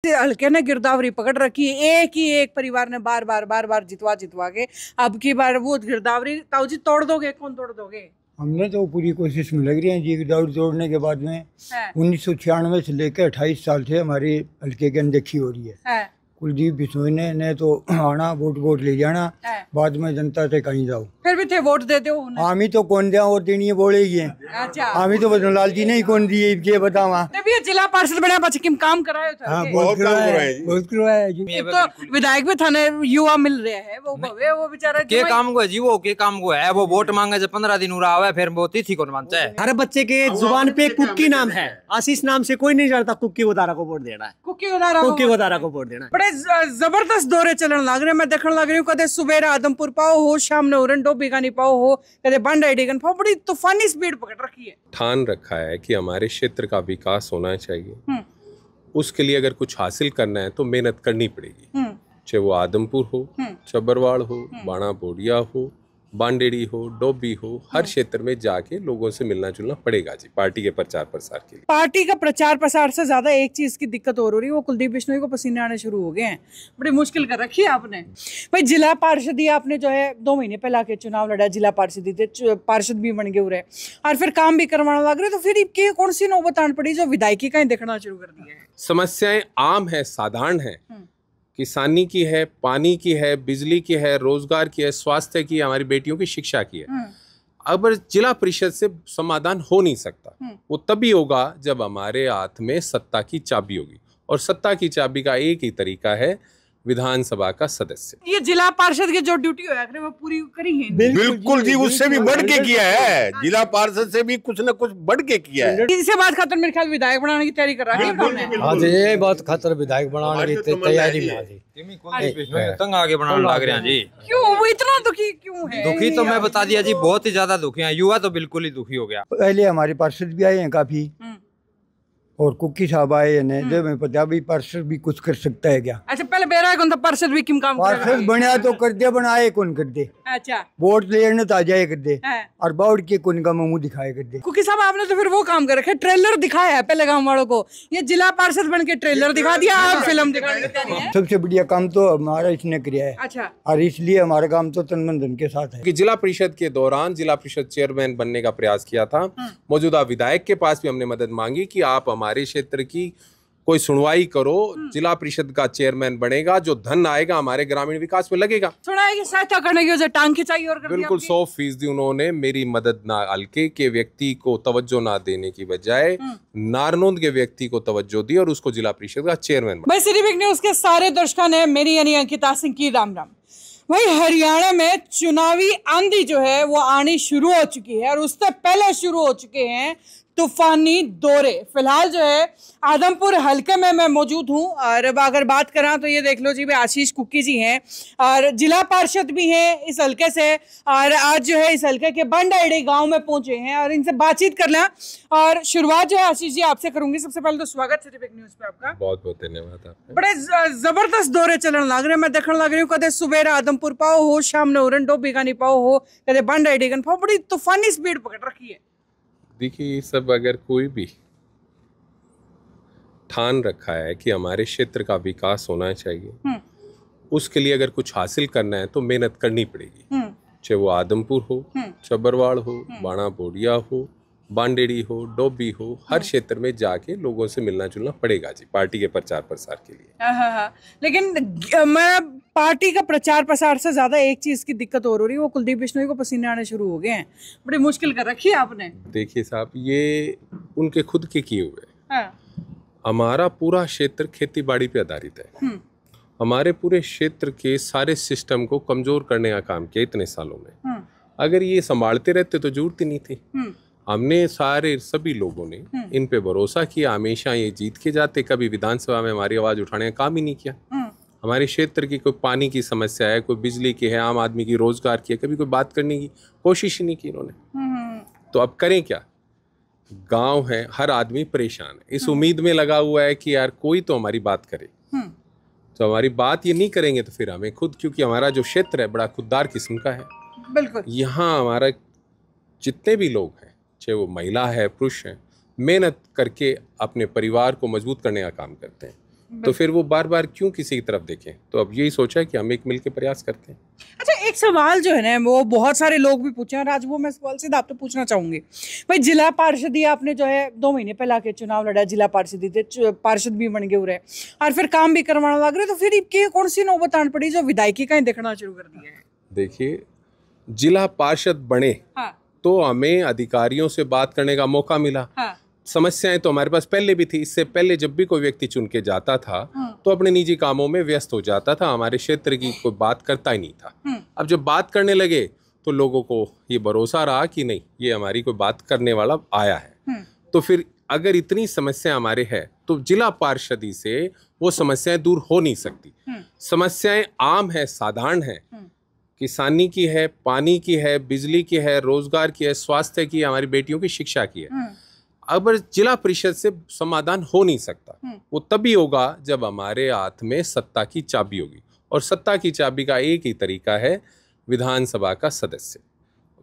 हल्के ने गिरदावरी पकड़ रखी है। एक ही एक परिवार ने बार बार जितवा के अब की बार वो गिरदावरी ताऊ जी तोड़ दोगे, कौन तोड़ दोगे? हमने तो पूरी कोशिश में लग रही है जी। गिरदावरी तोड़ने के बाद में 1996 से लेकर 28 साल से हमारे हल्के की अनदेखी हो रही है। कुलदीप बिश्नोई ने तो आना वोट ले जाना, बाद में जनता से कहीं जाओ। फिर भी थे वोट देते हो? हामी तो कौन दिया वोट देनी है बोलेगी। अच्छा, हामी तो बदनलाल जी नहीं कौन दिए ये बतावा। तभी ये जिला पार्षद बने बच्चे काम कराए थे। हाँ, बहुत करवाया जी। तो विधायक भी थाने युवा मिल रहे हैं, वो बेचारा के काम को है जी, वो के काम को है। वो वोट मांगे जब 15 दिन हुआ है, फिर वो तिथि कौन मानता है? हर बच्चे के जुबान पे कुक्की नाम है, आशीष नाम से कोई नहीं जानता। कुक्की वदारा को वोट देना है, कुक्की वदारा को वोट देना है। बड़े जबरदस्त दौरे चलन लग रहे, मैं देखने लग रही हूँ। कदे सुबह आदमपुर पाओ हो, शाम ने उरन डोबी का नहीं पाओ हो, कदे बंड आईडीगन पाओ। बड़ी तूफानी स्पीड पकड़ रखी है। ठान रखा है कि हमारे क्षेत्र का विकास होना चाहिए। उसके लिए अगर कुछ हासिल करना है तो मेहनत करनी पड़ेगी। चाहे वो आदमपुर हो, चबरवाड़ हो, बाणा बोडिया हो, बांडेड़ी हो, डोबी हो, हर क्षेत्र में जाके लोगों से मिलना जुलना पड़ेगा जी, पार्टी के प्रचार प्रसार के लिए। पार्टी का प्रचार प्रसार से ज्यादा एक चीज की दिक्कत हो रही है, वो कुलदीप बिश्नोई को पसीने आने शुरू हो गए हैं। बड़ी मुश्किल कर रखी है आपने। भाई जिला पार्षद आपने जो है 2 महीने पहले आके चुनाव लड़ा, जिला पार्षद थे, पार्षद भी बन गए हो रहे और फिर काम भी करवाना लग रहे, तो फिर कौन सी नौबत आन पड़ी जो विधायकी का ही देखना शुरू कर दिया है? समस्याएं आम है, साधारण है। किसानी की है, पानी की है, बिजली की है, रोजगार की है, स्वास्थ्य की, हमारी बेटियों की शिक्षा की है। अब जिला परिषद से समाधान हो नहीं सकता। वो तभी होगा जब हमारे हाथ में सत्ता की चाबी होगी, और सत्ता की चाबी का एक ही तरीका है, विधानसभा का सदस्य। ये जिला पार्षद की जो ड्यूटी है वो पूरी करी है? बिल्कुल जी, उससे भी बढ़ के किया है। जिला पार्षद से भी कुछ न कुछ बढ़ के किया है। इससे बात खत्म, मेरे ख्याल विधायक बनाने की तैयारी कर रहा है। हाँ जी, ये बहुत खतर विधायक बनाने की तैयारी में तंग आगे बनाने लग रहे हैं जी। क्यों वो इतना दुखी क्यों है? दुखी तो मैं बता दिया जी, बहुत ही ज्यादा दुखी है। युवा तो बिल्कुल ही दुखी हो गया। पहले हमारे पार्षद भी आए हैं काफी, और कुकी साहब आए हैं, जो मैं पता भी पार्षद भी कुछ कर सकता है क्या? अच्छा, पहले बेरा कौन था पार्षद भी किम काम पार्षद बना तो कर दे, बनाए कौन कर दे। अच्छा, वोट लेने तो आ जाए कर दे, और बाउड के कौन का मुंह दिखाए कर दे। कुकी साहब आपने तो फिर वो काम कर रखे, ट्रेलर दिखाया है पहले गाँव वालों को। ये जिला पार्षद बन के ट्रेलर दिखा दिया, आप फिल्म दिखा। सबसे बढ़िया काम तो हमारा इसने किया है। अच्छा, और इसलिए हमारा काम तो तन मन धन के साथ है। कि जिला परिषद के दौरान जिला परिषद चेयरमैन बनने का प्रयास किया था। मौजूदा विधायक के पास भी हमने मदद मांगी कि आप हमारे क्षेत्र की कोई सुनवाई करो, जिला परिषद का चेयरमैन बनेगा, जो धन आएगा हमारे ग्रामीण विकास में लगेगा। सुनाएगी सहायता करने की वजह टांग खिंचाई और कर बिल्कुल 100% उन्होंने मेरी मदद ना, हल्के के व्यक्ति को तवज्जो ना देने की बजाय नारनौंद के व्यक्ति को तवज्जो दी और उसको जिला परिषद का चेयरमैन बनाया। सिटी बिग न्यूज़ के सारे दर्शकों ने मेरी यानी अंकिता सिंह की राम राम। वही हरियाणा में चुनावी आंधी जो है वो आनी शुरू हो चुकी है, और उससे पहले शुरू हो चुके हैं तूफानी दौरे। फिलहाल जो है आदमपुर हल्के में मैं मौजूद हूँ, और अगर बात करा तो ये देख लो जी, आशीष कुक्की जी हैं और जिला पार्षद भी हैं इस हल्के से, और आज जो है इस हल्के के बंडाईडी गांव में पहुंचे हैं और इनसे बातचीत करना। और शुरुआत जो है आशीष जी आपसे करूंगी। सबसे पहले तो स्वागत सिटी बिग न्यूज़ पे आपका। बहुत बहुत धन्यवाद। बड़े जबरदस्त दौरे चलन लग रहे, मैं देखने लग रही हूँ। कदे सुबह आदमपुर पाओ हो, शाम ने उरन डोबी का नहीं पाओ हो, कदे बंडाईडी पाओ। बड़ी तूफानी स्पीड पकड़ रखी है। देखिए, ये सब अगर कोई भी ठान रखा है कि हमारे क्षेत्र का विकास होना चाहिए, उसके लिए अगर कुछ हासिल करना है तो मेहनत करनी पड़ेगी। चाहे वो आदमपुर हो, चबरवाड़ हो, बाणा बोडिया हो, बांडेड़ी हो, डोबी हो, हर क्षेत्र में जाके लोगों से मिलना जुलना पड़ेगा जी, पार्टी के प्रचार प्रसार के लिए। लेकिन मैं पार्टी का प्रचार प्रसार से ज्यादा एक चीज की दिक्कत हो रही है, वो कुलदीप बिश्नोई को पसीने आने शुरू हो गए हैं। बड़ी मुश्किल कर रखी है आपने। देखिए साहब, ये उनके खुद के किए हुए। हमारा पूरा क्षेत्र खेती बाड़ी पे आधारित है। हमारे पूरे क्षेत्र के सारे सिस्टम को कमजोर करने का काम किया इतने सालों में। अगर ये संभालते रहते तो जरूरत ही नहीं थी। हमने सभी लोगों ने इन पे भरोसा किया, हमेशा ये जीत के जाते, कभी विधानसभा में हमारी आवाज उठाने का काम ही नहीं किया। हमारे क्षेत्र की कोई पानी की समस्या है, कोई बिजली की है, आम आदमी की, रोजगार की है, कभी कोई बात करने की कोशिश ही नहीं की इन्होंने। तो अब करें क्या? गांव है, हर आदमी परेशान है, इस उम्मीद में लगा हुआ है कि यार कोई तो हमारी बात करे। तो हमारी बात ये नहीं करेंगे तो फिर हमें खुद, क्योंकि हमारा जो क्षेत्र है बड़ा खुददार किस्म का है। बिल्कुल, यहाँ हमारा जितने भी लोग हैं, चाहे वो महिला है, पुरुष है, मेहनत करके अपने परिवार को मजबूत करने का काम करते हैं। तो फिर वो बार बार क्यों किसी की तरफ देखें। तो अब यही सोचा है कि हम एक मिलकर प्रयास करते हैं। अच्छा, एक सवाल जो है ना वो बहुत सारे लोग भी पूछे और आज वो मैं सवाल सीधा आपसे पूछना चाहूंगी। भाई जिला पार्षदी आपने जो है 2 महीने पहले आके चुनाव लड़ा, जिला पार्षदी थे, पार्षद भी बन गए हो रहे और फिर काम भी करवाने लग रहे, तो फिर के कौन सी नौबत आन पड़ी जो विधायकी का ही देखना शुरू कर दिया है? देखिए, जिला पार्षद बने तो हमें अधिकारियों से बात करने का मौका मिला। समस्याएं तो हमारे पास पहले भी थी। इससे पहले जब भी कोई व्यक्ति चुन के जाता था तो अपने निजी कामों में व्यस्त हो जाता था, हमारे क्षेत्र की कोई बात करता ही नहीं था। अब जब बात करने लगे तो लोगों को ये भरोसा रहा कि नहीं, ये हमारी कोई बात करने वाला आया है। तो फिर अगर इतनी समस्या हमारे है तो जिला पार्षदी से वो समस्याएं दूर हो नहीं सकती। समस्याएं आम है, साधारण है, किसानी की है, पानी की है, बिजली की है, रोजगार की है, स्वास्थ्य की, हमारी बेटियों की शिक्षा की है। अब जिला परिषद से समाधान हो नहीं सकता। वो तभी होगा जब हमारे हाथ में सत्ता की चाबी होगी, और सत्ता की चाबी का एक ही तरीका है, विधानसभा का सदस्य।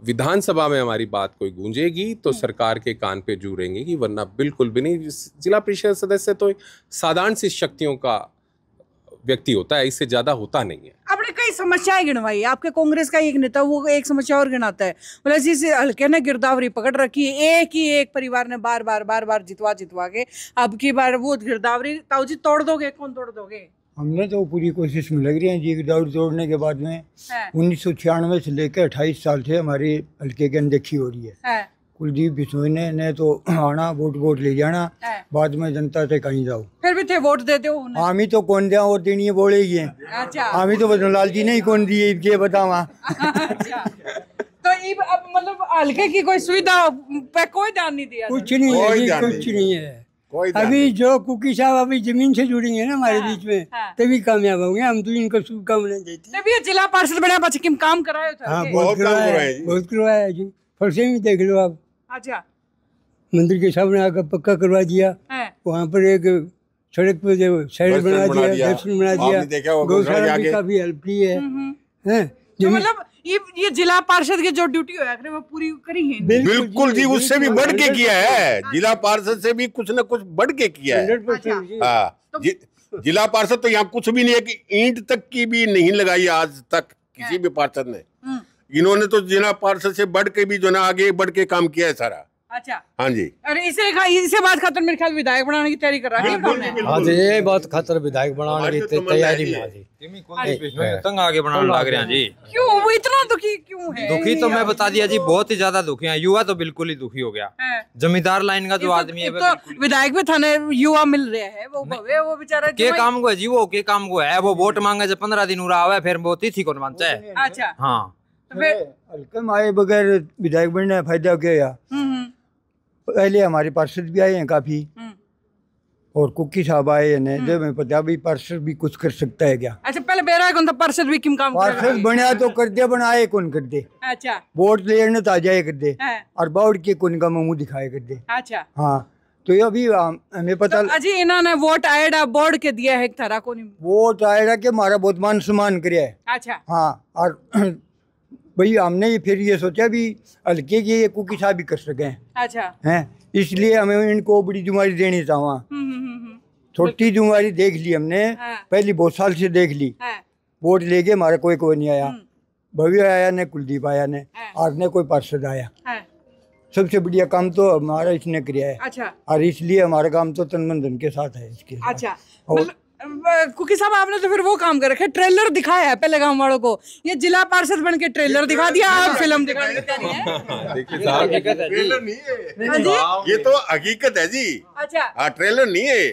विधानसभा में हमारी बात कोई गूंजेगी तो सरकार के कान पे जू रहेंगी, वरना बिल्कुल भी नहीं। जिला परिषद सदस्य तो एक साधारण सी शक्तियों का व्यक्ति होता है, इससे ज्यादा होता नहीं है। आपने कई समस्याएं गिनवाई, आपके कांग्रेस का एक नेता वो एक समस्या और गिनाता है, बोला जिसे हल्के ने गिरदावरी पकड़ रखी है, एक परिवार ने बार बार जितवा के अब की बार वो गिरदावरी ताऊ जी तोड़ दोगे, कौन तोड़ दोगे? हमने तो पूरी कोशिश में लग रही है जी। गिरदावरी तोड़ने के बाद में 1996 से लेकर 28 साल से हमारे हल्के की अनदेखी हो रही है। कुलदीप बिश्नोई ने तो आना वोट ले जाना, बाद में जनता से कहीं जाओ। फिर भी थे वोट देते हो? हामी तो कौन दिया वोट देनी है बोलेगी। अच्छा, हामी तो लाल जी नहीं कौन दिए ये बतावा। अच्छा। तो अब मतलब हल्के की कोई सुविधा पे कोई ध्यान नहीं दिया? कुछ नहीं है, कुछ नहीं है। अभी जो कुकी साहब अभी जमीन से जुड़ेंगे ना हमारे बीच में, तभी कामयाब होंगे। हम तो इनको शुभकामनाएं देते हैं। तभी जिला पार्षद बड़ा बच्चे काम कराए थे। हाँ, बहुत करवाया जी। फरसे में देख लो आप। अच्छा, मंदिर के सामने आकर पक्का करवा दिया, वहाँ पर एक सड़क पर साइड बना दिया, दर्शन बना दिया, गौशाला भी काफी हेल्प की है। तो मतलब ये जिला पार्षद की जो ड्यूटी है वो पूरी करी है। बिल्कुल जी, उससे भी बढ़ के किया है। जिला पार्षद से भी कुछ न कुछ बढ़ के किया है। हाँ, जिला पार्षद तो यहाँ कुछ भी नहीं है कि ईंट तक की भी नहीं लगाई आज तक किसी भी पार्षद ने। इन्होंने तो जिला पार्षद से बढ़ के भी जो ना आगे बढ़ के काम किया है सारा। अच्छा, हाँ जी। अरे इसे बात खातर मेरे ख्याल विधायक बनाने की तैयारी कर रहा है। हाँ जी, ये बात खातर विधायक बनाने की तैयारी में तंग आगे बनाने लग रहे हैं जी। क्यों वो इतना दुखी क्यों है? दुखी तो मैं बता दिया जी, बहुत ही ज्यादा दुखी है। युवा तो बिल्कुल ही दुखी हो गया। जमींदार लाइन का जो आदमी है तो विधायक में थाने युवा मिल रहे हैं, वो बेचारा के काम को है जी, वो के काम को है। वो वोट मांगे जब 15 दिन हुआ है, फिर वो तिथि कौन मानता है? अच्छा, हाँ। तो फिर हल्के में आए बगैर विधायक बनने फायदा क्या? पहले हमारे पार्षद भी आए हैं काफी, और कुकी साहब आए हैं, जब मैं पता भी पार्षद भी कुछ कर सकता है क्या। अच्छा, पहले बेरा कौन था पार्षद भी किम काम पार्षद बनया तो कर दे, बनाए कौन कर दे। अच्छा, वोट लेने तो आ जाए कर दे, और बाउड के कौन का मुंह दिखाए कर दे। अच्छा, हाँ, तो ये अभी हमें पता अजी इन्होंने वोट आएगा बोर्ड के दिया है थारा को नहीं वोट आएगा कि हमारा बहुत मान सम्मान करे है। अच्छा, हाँ, और भाई हमने फिर ये सोचा भी हल्के की ये कुकी साहब भी कर सके। अच्छा, हैं, इसलिए हमें इनको बड़ी जिम्मेदारी देनी चाहिए। छोटी जिम्मेदारी देख ली हमने, पहली बहुत साल से देख ली। वोट लेके हमारा कोई नहीं आया, भव्य आया ने, कुलदीप आया ने, और ने कोई पार्षद आया। सबसे बढ़िया काम तो हमारा इसने किया है। अच्छा, और इसलिए हमारा काम तो तन मन धन के साथ है इसके। अच्छा, कुकी साहब आपने तो फिर वो काम कर रखे, ट्रेलर दिखाया है पहले गांव वालों को, ये जिला पार्षद बन के ट्रेलर दिखा दिया, आप फिल्म दिखाने की तैयारी है। देखिए साहब, ट्रेलर नहीं है ये तो हकीकत है जी। अच्छा, हाँ, ट्रेलर नहीं है।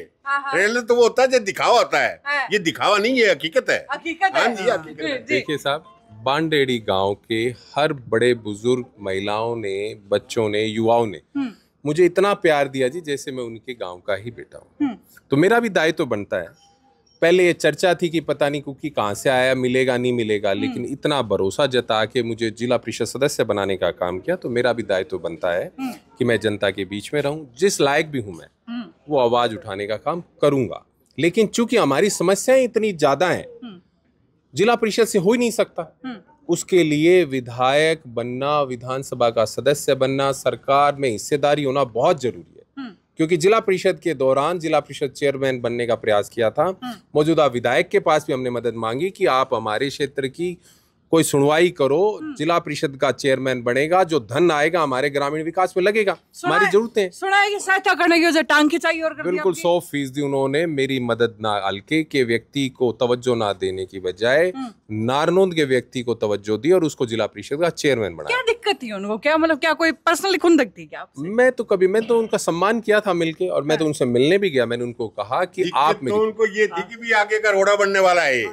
ट्रेलर तो वो होता है जो दिखावा होता है, ये दिखावा नहीं है, हकीकत है। हकीकत है। हाँ जी, हकीकत है। देखिए साहब, बांडेड़ी गांव के हर बड़े बुजुर्ग, महिलाओं ने, बच्चों ने, युवाओं ने मुझे इतना प्यार दिया जी, जैसे मैं उनके गांव का ही बेटा हूँ। तो मेरा भी दायित्व बनता है। पहले ये चर्चा थी कि पता नहीं कुकी कहाँ से आया, मिलेगा नहीं मिलेगा, लेकिन इतना भरोसा जता के मुझे जिला परिषद सदस्य बनाने का काम किया, तो मेरा भी दायित्व बनता है कि मैं जनता के बीच में रहूं। जिस लायक भी हूं मैं, वो आवाज उठाने का काम करूंगा। लेकिन चूंकि हमारी समस्याएं इतनी ज्यादा हैं, जिला परिषद से हो ही नहीं सकता। उसके लिए विधायक बनना, विधानसभा का सदस्य बनना, सरकार में हिस्सेदारी होना बहुत जरूरी है। क्योंकि जिला परिषद के दौरान जिला परिषद चेयरमैन बनने का प्रयास किया था। मौजूदा विधायक के पास भी हमने मदद मांगी कि आप हमारे क्षेत्र की कोई सुनवाई करो, जिला परिषद का चेयरमैन बनेगा, जो धन आएगा हमारे ग्रामीण विकास में लगेगा, हमारी जरूरतें सुना है कि सहायता करने की वजह टांग खिंचाई और कर बिल्कुल 100% उन्होंने मेरी मदद ना, हल्के के व्यक्ति को तवज्जो ना देने की बजाय नारनौंद के व्यक्ति को तवज्जो दी और उसको जिला परिषद का चेयरमैन बनाया। क्या दिक्कत थी उनको? क्या मतलब क्या कोई पर्सनली खुंदक थी क्या? मैं तो उनका सम्मान किया था मिलके, और मैं तो उनसे मिलने भी गया। मैंने उनको कहा कि आप तो उनको ये थी कि भी आगे का रोड़ा बनने वाला है,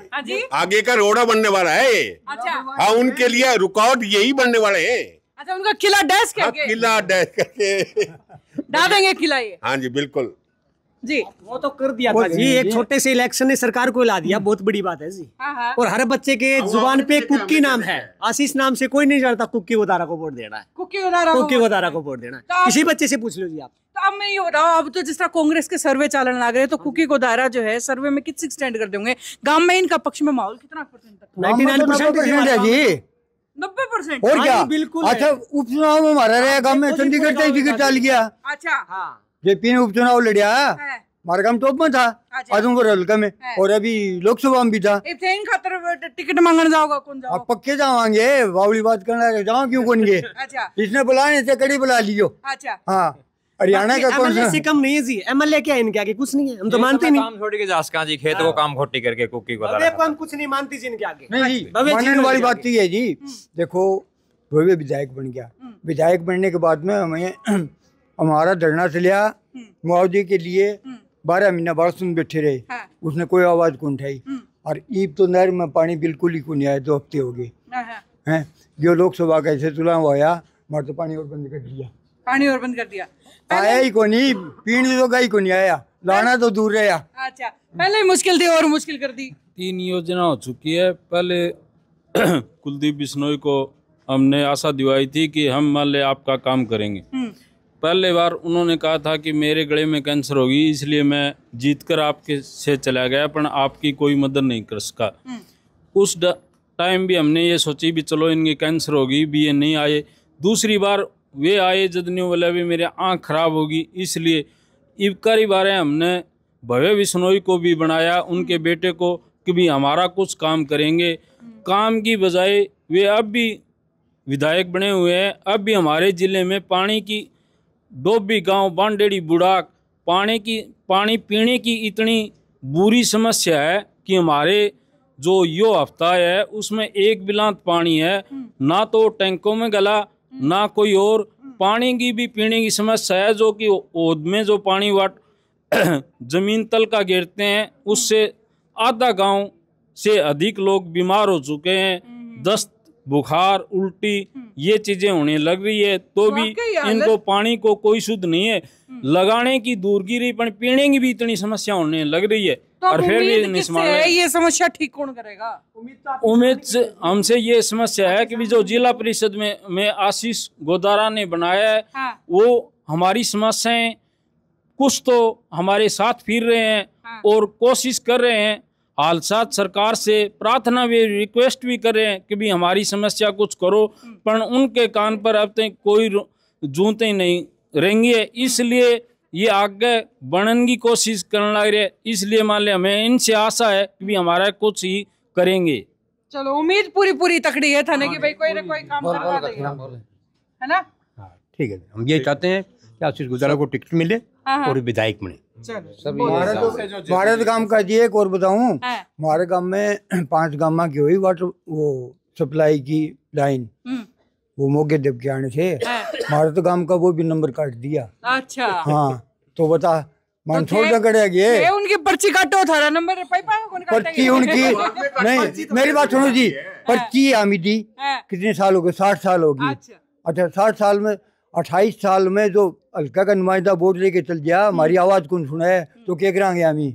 आगे का रोड़ा बनने वाला है। हाँ, उनके लिए रुकावट यही बनने वाले हैं। अच्छा, उनका किला डैश करके, किला डैश करके डालेंगे किला ये। हाँ जी बिल्कुल जी, वो तो कर दिया था जी, एक छोटे से इलेक्शन ने सरकार को हिला दिया, बहुत बड़ी बात है जी। और हर बच्चे के जुबान पे कुक्की नाम है, आशीष नाम से कोई नहीं जानता कुक्की वदारा को वोट देना है, कुक्की वदारा को वोट देना है। किसी बच्चे से पूछ लो जी आप। तो अब मैं ये बताऊँ, अब तो जिस तरह कांग्रेस के सर्वे चालन लग रहे हैं, तो कुकी गोदारा जो है सर्वे में कितने स्टैंड कर देंगे? गांव में इनका पक्ष में माहौल कितना %? 99% है जी, 90%। और क्या? बिल्कुल। अच्छा, उपचुनाव में हमारा रहा गांव में, चंडीगढ़ से टिकट डाल गया। अच्छा, जेपी ने उपचुनाव लड़िया, हमारा काम टॉप में था, आजमगढ़ हल्का में, और अभी लोकसभा में भी था। टिकट मांगने जाओगा? कौन जाओ? आप पक्के जाओगे, बावली बात करना, जाओ क्यों कौन गए? अच्छा, इसने बुलाने से कड़ी बुला लियो। अच्छा, हाँ, हरियाणा का कौन सा से कम नहीं है जी, एमएलए क्या है इनके आगे? कुछ नहीं है, हम तो मानते नहीं। काम छोड़ के जासका जी, खेत को काम खोटी करके कुकी को हम कुछ नहीं मानती जी इनके आगे। नहीं, मानने वाली बात तो ये है जी। देखो, भव्य विधायक बन गया, विधायक बनने के बाद में हमें हमारा धरना चलिया मुआवजे के लिए, 12 महीना बाढ़ सुन बैठे रहे, उसने कोई आवाज को उठाई। और ईब तो नहर में पानी बिल्कुल ही को नहीं आया, 2 हफ्ते हो गए हैं। जो लोकसभा का ऐसे चुनाव हुआ, हमारे तो पानी और बंद कर दिया, आया ही को नहीं, पीने तो गई को नहीं आया, लाना तो दूर रहा। अच्छा, पहले मुश्किल थी और मुश्किल कर दी। 3 योजना हो चुकी है। पहले कुलदीप बिश्नोई को हमने आशा दिवाई थी कि हम मान ले आपका काम करेंगे। पहले बार उन्होंने कहा था कि मेरे गले में कैंसर होगी, इसलिए मैं जीतकर आपके से चला गया, पर आपकी कोई मदद नहीं कर सका। उस टाइम भी हमने ये सोची भी चलो इनके कैंसर होगी, भी ये नहीं आए। दूसरी बार वे आए, जदन्यू वाला भी मेरे आँख खराब होगी, इसलिए इबकारी बारे हमने भव्य बिश्नोई को भी बनाया, उनके बेटे को, कि भी हमारा कुछ काम करेंगे। काम की बजाय वे अब भी विधायक बने हुए हैं। अब भी हमारे ज़िले में पानी की, डोबी गांव, बांडेड़ी, बुढ़ाक, पानी पीने की इतनी बुरी समस्या है कि हमारे जो यो हफ्ता है उसमें 1 बिलांत पानी है, ना तो टैंकों में गला, ना कोई और। पानी की भी पीने की समस्या है, जो कि ओद में जो पानी जमीन तल का गिरते हैं, उससे आधा गांव से अधिक लोग बीमार हो चुके हैं। दस्त, बुखार, उल्टी, ये चीजें होने लग रही है, तो भी इनको पानी को कोई शुद्ध नहीं है। लगाने की दूर की रही, पर पीने की भी इतनी समस्या होने लग रही है। तो और फिर भी ये समस्या ठीक कौन करेगा? उम्मीद हमसे ये समस्या है कि जो जिला परिषद में आशीष गोदारा ने बनाया है, वो हमारी समस्याएं कुछ तो हमारे साथ फिर रहे हैं और कोशिश कर रहे हैं। हाल साथ सरकार से प्रार्थना भी, रिक्वेस्ट भी कर रहे हैं कि भी हमारी समस्या कुछ करो, पर उनके कान पर अब तक कोई जूते नहीं रहेंगी। इसलिए ये आगे बढ़ने की कोशिश करने लग रहे हैं। इसलिए मान ले हमें इनसे आशा है कि भी हमारा कुछ ही करेंगे। चलो, उम्मीद पूरी तकड़ी है थाने की, भाई कोई ना कोई काम करवा देगा, है ना? ठीक है, हम ये चाहते हैं कि आशीष गोदारा को टिकट मिले और विधायक बने। भारत गांव का जी एक और बताऊं, हमारे गांव में 5 गांव की हुई वाटर वो सप्लाई की लाइन, वो मोगे देव के आने से हमारे तो गांव का वो भी नंबर काट दिया। अच्छा, हाँ, तो बता मन छोड़ गए, उनकी पर्ची काटो, थारा नंबर पर्ची उनकी नहीं। मेरी बात सुनो जी, पर्ची आमी थी कितने साल हो गए? 60 साल होगी। अच्छा, 60 साल में 28 साल में जो हल्का का नुमाइंदा वोट लेके चल गया, हमारी आवाज कौन सुना है? तो क्या करांगे हमी?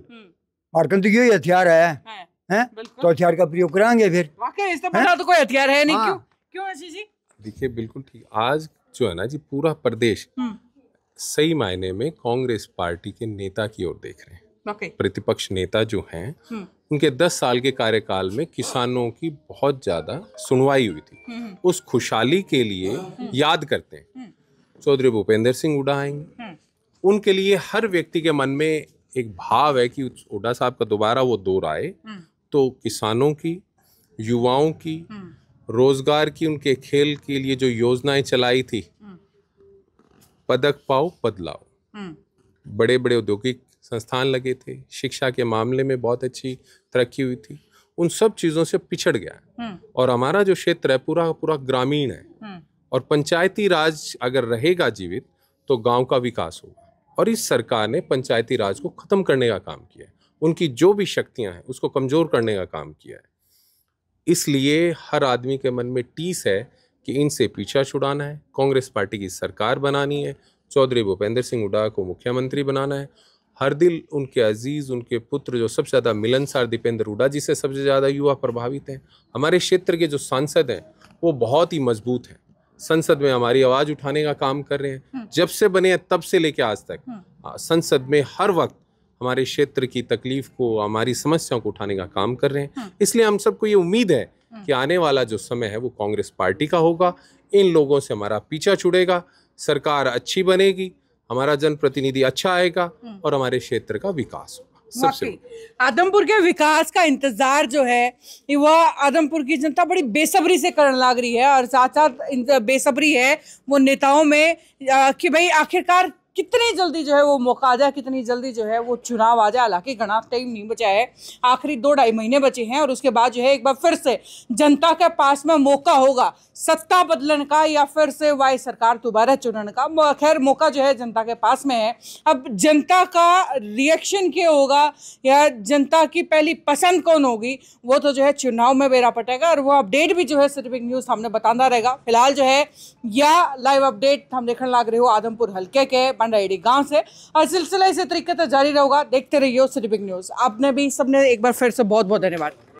हमारे तो यही हथियार है, तो हथियार का प्रयोग करांगे फिर। तो कोई हथियार है नहीं। क्यों ऐसी जी? देखिए, बिल्कुल ठीक। आज जो है ना जी, पूरा प्रदेश सही मायने में कांग्रेस पार्टी के नेता की ओर देख रहे हैं। प्रतिपक्ष नेता जो हैं, उनके 10 साल के कार्यकाल में किसानों की बहुत ज्यादा सुनवाई हुई थी। उस खुशहाली के लिए याद करते हैं। चौधरी भूपेंद्र सिंह हुड्डा आएंगे, उनके लिए हर व्यक्ति के मन में एक भाव है कि हुड्डा साहब का दोबारा वो दौर आए तो किसानों की, युवाओं की, रोजगार की, उनके खेल के लिए जो योजनाएं चलाई थी, पदक पाओ पद लाओ, बड़े बड़े औद्योगिक संस्थान लगे थे, शिक्षा के मामले में बहुत अच्छी तरक्की हुई थी, उन सब चीज़ों से पिछड़ गया। और हमारा जो क्षेत्र है पूरा पूरा ग्रामीण है और पंचायती राज अगर रहेगा जीवित तो गांव का विकास होगा। और इस सरकार ने पंचायती राज को ख़त्म करने का काम किया है, उनकी जो भी शक्तियां हैं उसको कमज़ोर करने का काम किया है। इसलिए हर आदमी के मन में टीस है कि इनसे पीछा छुड़ाना है, कांग्रेस पार्टी की सरकार बनानी है, चौधरी भूपेंद्र सिंह हुड्डा को मुख्यमंत्री बनाना है। हर दिल उनके अजीज, उनके पुत्र जो सबसे ज़्यादा मिलनसार दीपेंद्र हुड्डा जी से सबसे ज़्यादा युवा प्रभावित हैं। हमारे क्षेत्र के जो सांसद हैं वो बहुत ही मजबूत हैं, संसद में हमारी आवाज़ उठाने का काम कर रहे हैं। जब से बने हैं तब से लेकर आज तक संसद में हर वक्त हमारे क्षेत्र की तकलीफ को, हमारी समस्याओं को उठाने का काम कर रहे हैं। इसलिए हम सबको ये उम्मीद है कि आने वाला जो समय है वो कांग्रेस पार्टी का होगा। इन लोगों से हमारा पीछा छुड़ेगा, सरकार अच्छी बनेगी, हमारा जनप्रतिनिधि अच्छा आएगा और हमारे क्षेत्र का विकास होगा। सबसे आदमपुर के विकास का इंतजार जो है वह आदमपुर की जनता बड़ी बेसब्री से करने लग रही है। और साथ साथ बेसब्री है वो नेताओं में कि भाई आखिरकार कितनी जल्दी जो है वो मौका आ जाए, कितनी जल्दी जो है वो चुनाव आ जाए। हालांकि घना टाइम नहीं बचा है, आखिरी 2-2.5 महीने बचे हैं और उसके बाद जो है एक बार फिर से जनता के पास में मौका होगा सत्ता बदलने का या फिर से वाई सरकार दोबारा चुनने का। खैर मौका जो है जनता के पास में है। अब जनता का रिएक्शन क्या होगा या जनता की पहली पसंद कौन होगी वो तो जो है चुनाव में बेरा पटेगा और वो अपडेट भी जो है सिटी बिग न्यूज़ हमने बताता रहेगा। फिलहाल जो है या लाइव अपडेट हम देखने लग रहे हो आदमपुर हल्के के पंडाईडी गांव से और सिलसिला इसी तरीके से जारी रहेगा। देखते रहिए सिटी बिग न्यूज़। आपने भी सबने एक बार फिर से बहुत बहुत धन्यवाद।